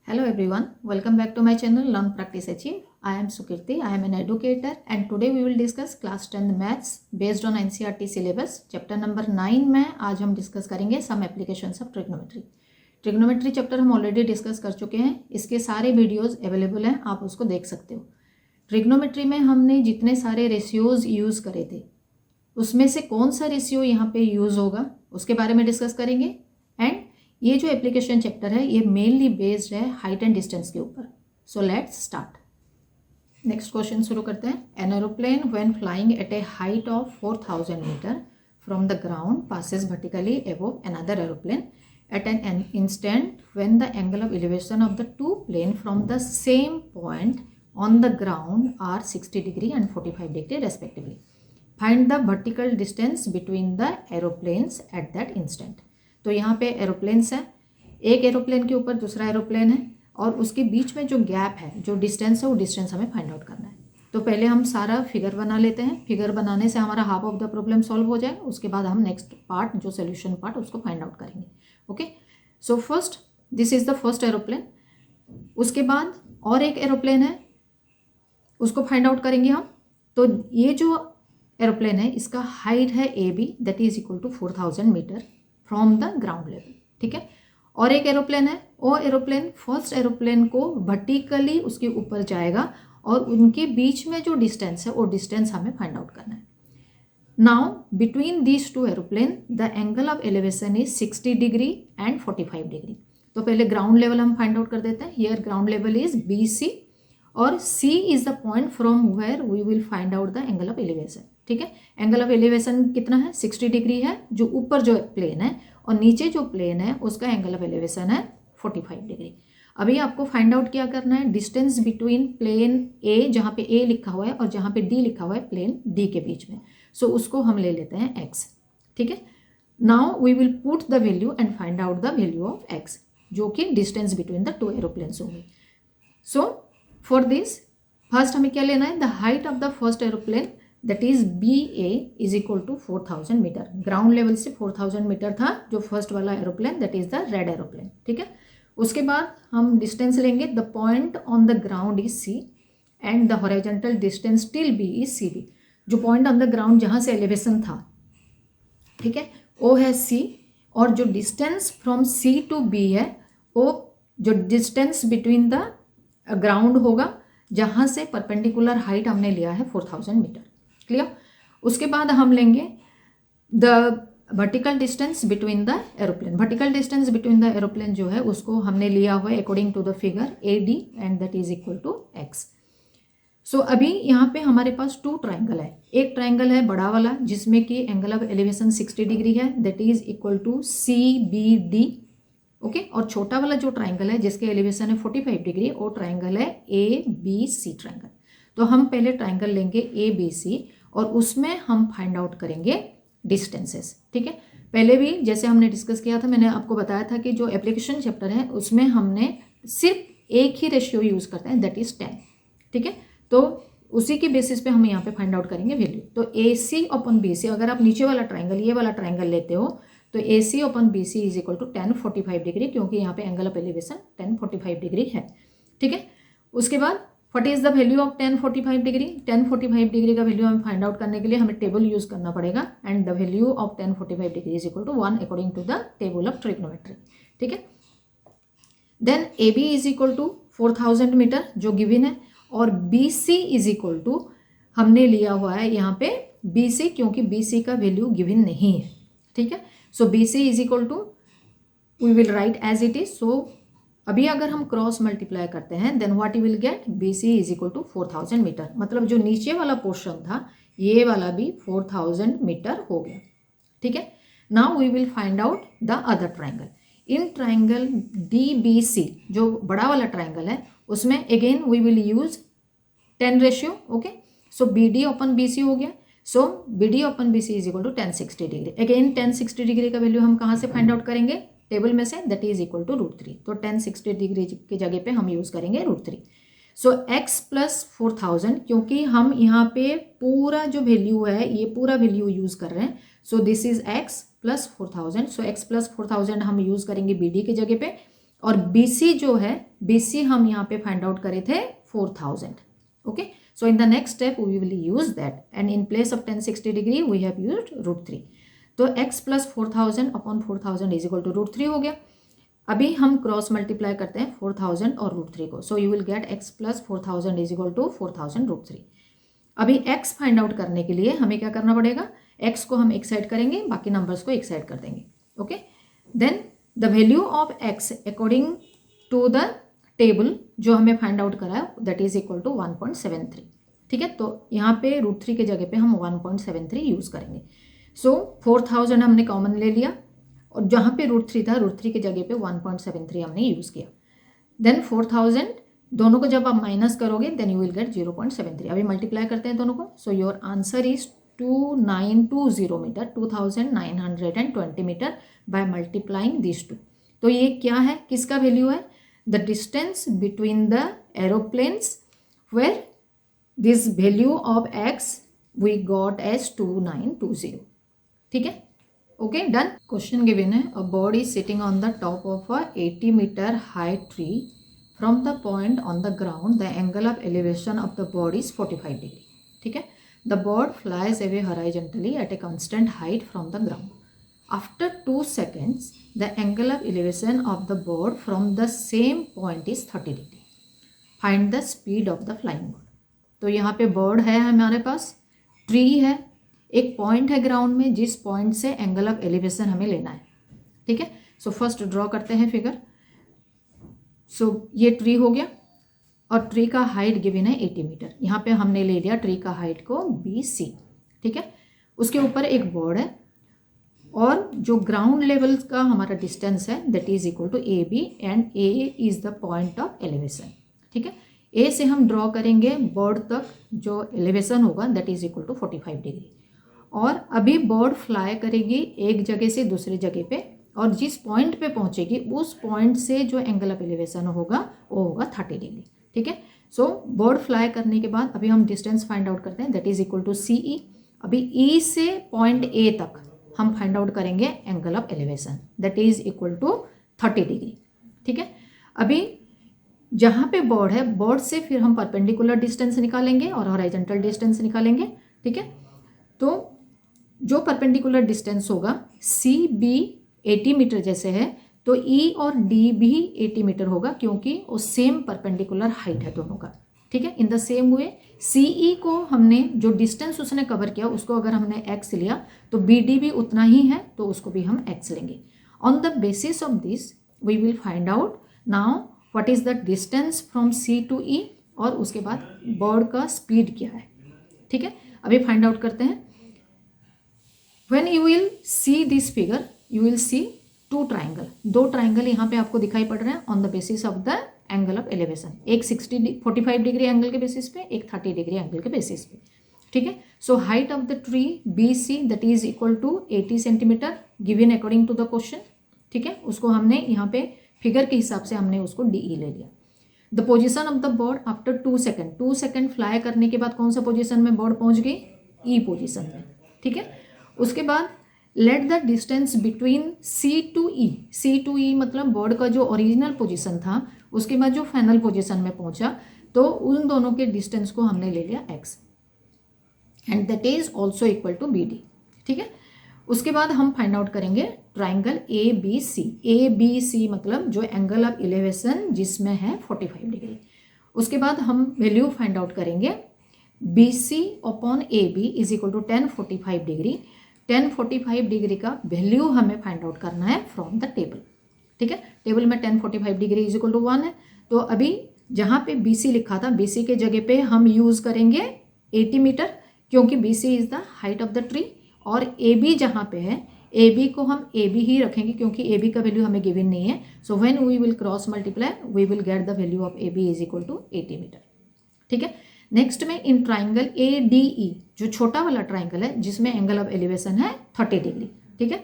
Hello everyone, welcome back to my channel Learn Practice Achieve. I am Sukirti, I am an educator and today we will discuss class 10 maths based on NCERT syllabus. Chapter number 9 में आज हम discuss करेंगे some applications of trigonometry. Trigonometry chapter हम already discuss कर चुके हैं, इसके सारे वीडियोस अवेलेबल हैं, आप उसको देख सकते हो. ट्रिग्नोमेट्री में हमने जितने सारे रेशियोज यूज़ करे थे उसमें से कौन सा रेशियो यहाँ पे यूज़ होगा उसके बारे में डिस्कस करेंगे. एंड ये जो एप्लीकेशन चैप्टर है ये मेनली बेस्ड है हाइट एंड डिस्टेंस के ऊपर. So let's start. Next question शुरू करते हैं. An aeroplane when flying at a height of 4000 metre from the ground passes vertically above another aeroplane at an instant when the angle of elevation of the two plane from the same point on the ground are 60 degree and 45 degree respectively. Find the vertical distance between the aeroplanes at that instant. तो यहाँ पे aeroplanes है, एक aeroplane के ऊपर दूसरा aeroplane है और उसके बीच में जो गैप है, जो डिस्टेंस है, वो डिस्टेंस हमें फाइंड आउट करना है. तो पहले हम सारा फिगर बना लेते हैं. फिगर बनाने से हमारा half of the problem solve हो जाए. उसके बाद हम नेक्स्ट पार्ट जो सोल्यूशन पार्ट उसको फाइंड आउट करेंगे. Okay, so first this is the first aeroplane. उसके बाद और एक एरोप्लेन है, उसको फाइंड आउट करेंगे हम. तो ये जो एरोप्लेन है इसका हाइट है A B, that is equal to 4000 metre from the ground level. ठीक है. और एक एरोप्लेन है, वो एरोप्लेन फर्स्ट एरोप्लेन को वर्टिकली उसके ऊपर जाएगा और उनके बीच में जो डिस्टेंस है वो डिस्टेंस हमें फाइंड आउट करना है. Now between these two aeroplane the angle of elevation is 60 degree and 45 degree. तो पहले ग्राउंड लेवल हम फाइंड आउट कर देते हैं. Here ground level is B C और C is the point from where we will find out the angle of elevation. ठीक है. Angle of elevation कितना है? 60 डिग्री है, जो ऊपर जो प्लेन है, और नीचे जो प्लेन है उसका एंगल ऑफ एलिवेशन है 45 डिग्री. अभी आपको फाइंड आउट क्या करना है? डिस्टेंस बिटवीन प्लेन ए, जहाँ पे ए लिखा हुआ है और जहाँ पे डी लिखा हुआ है प्लेन डी के बीच में. सो उसको हम ले लेते हैं एक्स. ठीक है. Now we will put the value and find out the value of x, जो कि distance between the two aeroplanes होंगे. सो फॉर दिस फर्स्ट हमें क्या लेना है? The height of the first aeroplane that is B A is equal to 4000 metre. Ground level से 4000 metre था जो फर्स्ट वाला aeroplane, that is the red aeroplane. ठीक है. उसके बाद हम डिस्टेंस लेंगे. The point on the ground is C and the horizontal distance till B is C B. जो पॉइंट ऑन द ग्राउंड जहाँ से एलिवेशन था, ठीक है, वो है सी. और जो distance from C to B है वो जो डिस्टेंस बिटवीन द ग्राउंड होगा जहाँ से परपेंडिकुलर हाइट हमने लिया है 4000 मीटर. क्लियर. उसके बाद हम लेंगे the vertical distance between the aeroplane. Vertical distance between the aeroplane जो है उसको हमने लिया हुआ है according to the figure A D and that is equal to x. So अभी यहाँ पे हमारे पास टू ट्राइंगल है. एक ट्राइंगल है बड़ा वाला जिसमें कि एंगल ऑफ एलिवेशन 60 डिग्री है, that is equal to C B D. Okay. और छोटा वाला जो ट्राइंगल है जिसके एलिवेशन है 45 डिग्री, वो ट्राइंगल है ए बी सी ट्राइंगल. तो हम पहले ट्राइंगल लेंगे ए बी सी और उसमें हम फाइंड आउट करेंगे डिस्टेंसेस. ठीक है. पहले भी जैसे हमने डिस्कस किया था, मैंने आपको बताया था कि जो एप्लीकेशन चैप्टर है उसमें हमने सिर्फ एक ही रेशियो यूज़ करते हैं, दैट इज 10. ठीक है. तो उसी के बेसिस पे हम यहाँ पे फाइंड आउट करेंगे वैल्यू. तो ए सी अपॉन बी सी, अगर आप नीचे वाला ट्राइंगल, ये वाला ट्राइंगल लेते हो तो A C upon B C is equal to 10 45 degree, क्योंकि यहाँ पे एंगल ऑफ एलिवेशन 10 45 डिग्री है. ठीक है. उसके बाद what is the value of 10 45 degree? 10 45 degree का वैल्यू हमें फाइंड आउट करने के लिए हमें टेबल यूज करना पड़ेगा. And the value of 10 45 degree is equal to 1 according to the table of trigonometry. ठीक है. Then A B is equal to 4000 metre जो गिवन है, और B C is equal to हमने लिया हुआ है यहाँ पे बी सी, क्योंकि बी सी का वैल्यू गिवन नहीं है. ठीक है. So B C is equal to we will write as it is. So अभी अगर हम क्रॉस मल्टीप्लाई करते हैं then what you will get? B C is equal to 4000 metre. मतलब जो नीचे वाला पोर्शन था ये वाला भी 4000 मीटर हो गया. ठीक है. Now we will find out the other triangle. In triangle D B C, जो बड़ा वाला ट्राइंगल है, उसमें again we will use 10 ratio. Okay. So B D upon B C हो गया. So B D upon B C is equal to 1060 degree. Again 1060 degree का value हम कहाँ से फाइंड आउट करेंगे? टेबल में से, दैट इज इक्वल टू √3. तो 1060 डिग्री की जगह पे हम यूज़ करेंगे √3. सो x प्लस 4000, क्योंकि हम यहाँ पे पूरा जो वैल्यू है ये पूरा वैल्यू यूज़ कर रहे हैं. So this is x plus 4000. So x plus 4000 हम यूज़ करेंगे बी डी की जगह पे. और BC जो है, BC हम यहाँ पे फाइंड आउट करे थे 4000. Okay, so in the next step we will use that and in place of 1060 degree we have used √3. तो x plus 4000 upon 4000 is equal to √3 हो गया. अभी हम क्रॉस मल्टीप्लाई करते हैं 4000 और √3 को. So you will get x plus 4000 is equal to 4000 √3. अभी x फाइंड आउट करने के लिए हमें क्या करना पड़ेगा, x को हम एक साइड करेंगे, बाकी नंबर्स को एक साइड कर देंगे. Okay, then the value of x according to the table जो हमें फाइंड आउट करा है दैट इज इक्वल टू 1.73. ठीक है, तो यहाँ पे √3 के जगह पे हम 1.73 यूज़ करेंगे. सो 4000 हमने कॉमन ले लिया और जहाँ पे √3 था, √3 के जगह पे 1.73 हमने यूज़ किया. देन 4000 दोनों को जब आप माइनस करोगे देन यू विल गेट 0.73. अभी मल्टीप्लाई करते हैं दोनों को. So your answer is 2920 metre, 2920 metre by multiplying this two. तो ये क्या है, किसका वैल्यू है, the distance between the aeroplanes where this value of x we got as 2920. ठीक है, ओके डन. क्वेश्चन गिवन है, a bird is sitting on the top of a 80 metre high tree. From the point on the ground the angle of elevation of the bird is 45 degree. ठीक है, the bird flies away horizontally at a constant height from the ground. After 2 seconds the angle of elevation of the bird from the same point is 30 degree. Find the speed of the flying bird. तो यहाँ पे bird है हमारे पास, tree है, एक point है ground में जिस पॉइंट से एंगल ऑफ एलिवेशन हमें लेना है. ठीक है, सो फर्स्ट ड्रॉ करते हैं फिगर. सो ये ट्री हो गया और ट्री का हाइट गिवन है 80 मीटर. यहाँ पे हमने ले लिया ट्री का हाइट को BC. ठीक है, उसके ऊपर एक बर्ड है और जो ग्राउंड लेवल का हमारा डिस्टेंस है that is equal to AB and A is the point of elevation. ठीक है, A से हम ड्रॉ करेंगे बर्ड तक जो एलिवेशन होगा that is equal to 45 degree. और अभी बर्ड फ्लाई करेगी एक जगह से दूसरी जगह पे और जिस पॉइंट पे पहुंचेगी उस पॉइंट से जो एंगल ऑफ एलिवेशन होगा वो होगा 30 डिग्री. ठीक है, सो बर्ड फ्लाई करने के बाद अभी हम डिस्टेंस फाइंड आउट करते हैं that is equal to CE. अभी E से पॉइंट A तक हम फाइंड आउट करेंगे angle of elevation that is equal to 30 degree. ठीक है, अभी जहाँ पे बर्ड है, बर्ड से फिर हम परपेंडिकुलर डिस्टेंस निकालेंगे और हॉरिजॉन्टल डिस्टेंस निकालेंगे. ठीक है, तो जो परपेंडिकुलर डिस्टेंस होगा CB 80 मीटर जैसे है तो E और D भी 80 मीटर होगा क्योंकि वो सेम परपेंडिकुलर हाइट है दोनों का. ठीक है, in the same way CE को हमने जो डिस्टेंस उसने कवर किया उसको अगर हमने x लिया तो BD भी उतना ही है तो उसको भी हम x लेंगे. On the basis of this we will find out now what is the distance from C to E और उसके बाद बर्ड का स्पीड क्या है. ठीक है, अभी फाइंड आउट करते हैं. When you will see this figure you will see 2 triangle. 2 triangle यहाँ पे आपको दिखाई पड़ रहे हैं on the basis of the angle of elevation. एक 45 डिग्री एंगल के बेसिस पे, एक 30 डिग्री एंगल के बेसिस पे. ठीक है, so height of the tree BC that is equal to 80 centimetre given according to the question. ठीक है, उसको हमने यहाँ पे फिगर के हिसाब से हमने उसको DE ले लिया. The position of the bird after 2 second. 2 second fly करने के बाद कौन सा पोजिशन में बर्ड पहुँच गई, E पोजिशन में. ठीक है, उसके बाद let the distance between C to E मतलब बर्ड का जो ओरिजिनल पोजीशन था उसके बाद जो फाइनल पोजीशन में पहुंचा तो उन दोनों के डिस्टेंस को हमने ले लिया x and that is also equal to BD. ठीक है, उसके बाद हम फाइंड आउट करेंगे ट्राइंगल ABC मतलब जो एंगल ऑफ एलिवेशन जिसमें है 45 डिग्री. उसके बाद हम वैल्यू फाइंड आउट करेंगे BC upon AB is equal to 1045 degree. 1045 degree का वैल्यू हमें फाइंड आउट करना है फ्रॉम द टेबल. ठीक है, टेबल में 1045 डिग्री इज इक्वल टू 1 है. तो अभी जहाँ पे BC लिखा था BC के जगह पे हम यूज़ करेंगे 80 मीटर क्योंकि BC is the height of the tree. और AB जहाँ पे है AB को हम AB ही रखेंगे क्योंकि AB का वैल्यू हमें गिवन नहीं है. So when we will cross multiply we will get the value of AB is equal to 80 metre. ठीक है, नेक्स्ट में इन ट्राइंगल ADE जो छोटा वाला ट्राइंगल है जिसमें एंगल ऑफ एलिवेशन है 30 डिग्री. ठीक है,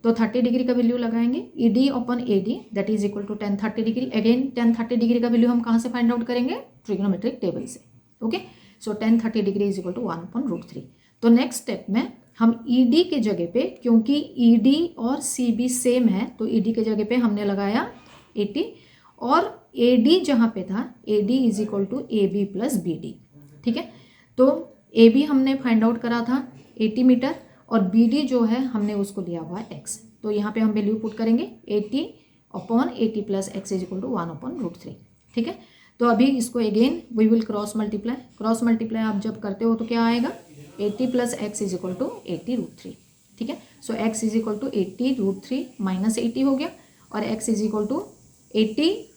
तो 30 डिग्री का वैल्यू लगाएंगे ED upon AD that is equal to 1030 degree. Again 1030 degree का वैल्यू हम कहाँ से फाइंड आउट करेंगे, ट्रिग्नोमेट्रिक टेबल से. Okay, so 1030 degree is equal to 1/√3. तो नेक्स्ट स्टेप में हम ED के जगह पे क्योंकि ED और CB सेम है तो ED के जगह पे हमने लगाया 80 और ए डी जहाँ पे था, A D is equal to A B plus B D, ठीक है। तो ए बी हमने फाइंड आउट करा था 80 मीटर और बी डी जो है हमने उसको लिया हुआ है एक्स। तो यहाँ पे हम वैल्यू पुट करेंगे 80 upon 80 plus x is equal to 1/√3, ठीक है। तो अभी इसको again we will cross multiply आप जब करते हो तो क्या आएगा, 80 plus x is equal to 80√3, ठीक है। So x is equal to 80√3 minus 80 हो गया और x is equal to 80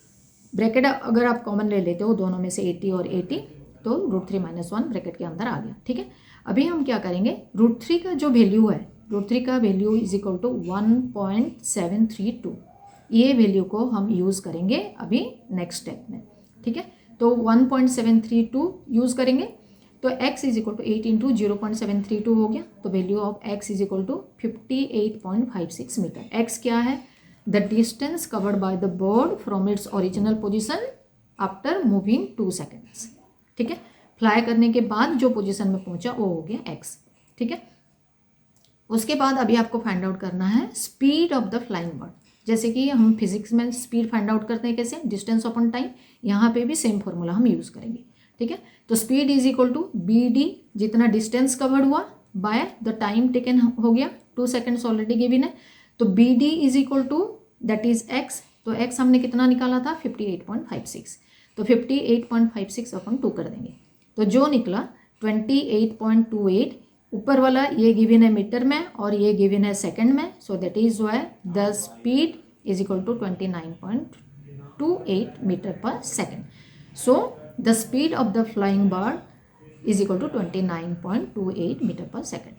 bracket अगर आप कॉमन ले लेते हो दोनों में से 80 और 80 तो √3 - 1 ब्रैकेट के अंदर आ गया, ठीक है। अभी हम क्या करेंगे, √3 का जो वैल्यू है, √3 का वैल्यू इज इक्वल टू 1.732, ये वैल्यू को हम यूज़ करेंगे अभी नेक्स्ट स्टेप में, ठीक है। तो 1.732 यूज़ करेंगे तो x is equal to 8 into 0.732 हो गया। तो value of x is equal to 58.56 metre. x क्या है, the distance covered by the bird from its original position after moving 2 seconds, ठीक है। फ्लाई करने के बाद जो पोजिशन में पहुंचा वो हो गया x, ठीक है। उसके बाद अभी आपको फाइंड आउट करना है speed of the flying bird. जैसे कि हम फिजिक्स में स्पीड फाइंड आउट करते हैं कैसे, डिस्टेंस अपॉन टाइम, यहाँ पे भी सेम फॉर्मूला हम यूज़ करेंगे, ठीक है। तो speed is equal to B D, जितना डिस्टेंस कवर्ड हुआ बाय द टाइम टेकन हो गया, 2 सेकेंड्स ऑलरेडी गिवन है। तो B D is equal to that is x, तो एक्स हमने कितना निकाला था 58.56, तो 58.56 अपन 2 कर देंगे तो जो निकला 28.28। ऊपर वाला ये गिवन है मीटर में और ये गिवन है सेकंड में, so that is why the speed is equal to 29.28 metre per second. So the speed of the flying bird is equal to 29.28 metre per second.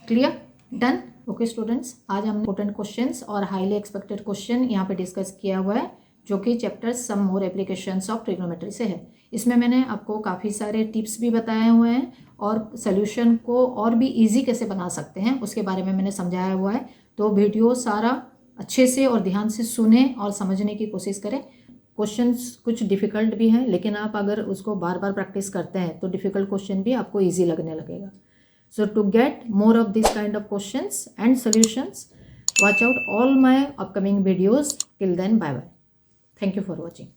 Clear, done. Okay students, आज हमने important questions और highly expected question यहाँ पे discuss किया हुआ है जो कि chapter some more applications of trigonometry से है। इसमें मैंने आपको काफ़ी सारे टिप्स भी बताए हुए हैं और सोल्यूशन को और भी इजी कैसे बना सकते हैं उसके बारे में मैंने समझाया हुआ है। तो वीडियो सारा अच्छे से और ध्यान से सुने और समझने की कोशिश करें। क्वेश्चंस कुछ डिफ़िकल्ट भी हैं लेकिन आप अगर उसको बार बार प्रैक्टिस करते हैं तो डिफ़िकल्ट क्वेश्चन भी आपको ईजी लगने लगेगा। So to get more of this kind of questions and solutions, watch out all my upcoming videos. Till then, bye bye. Thank you for watching.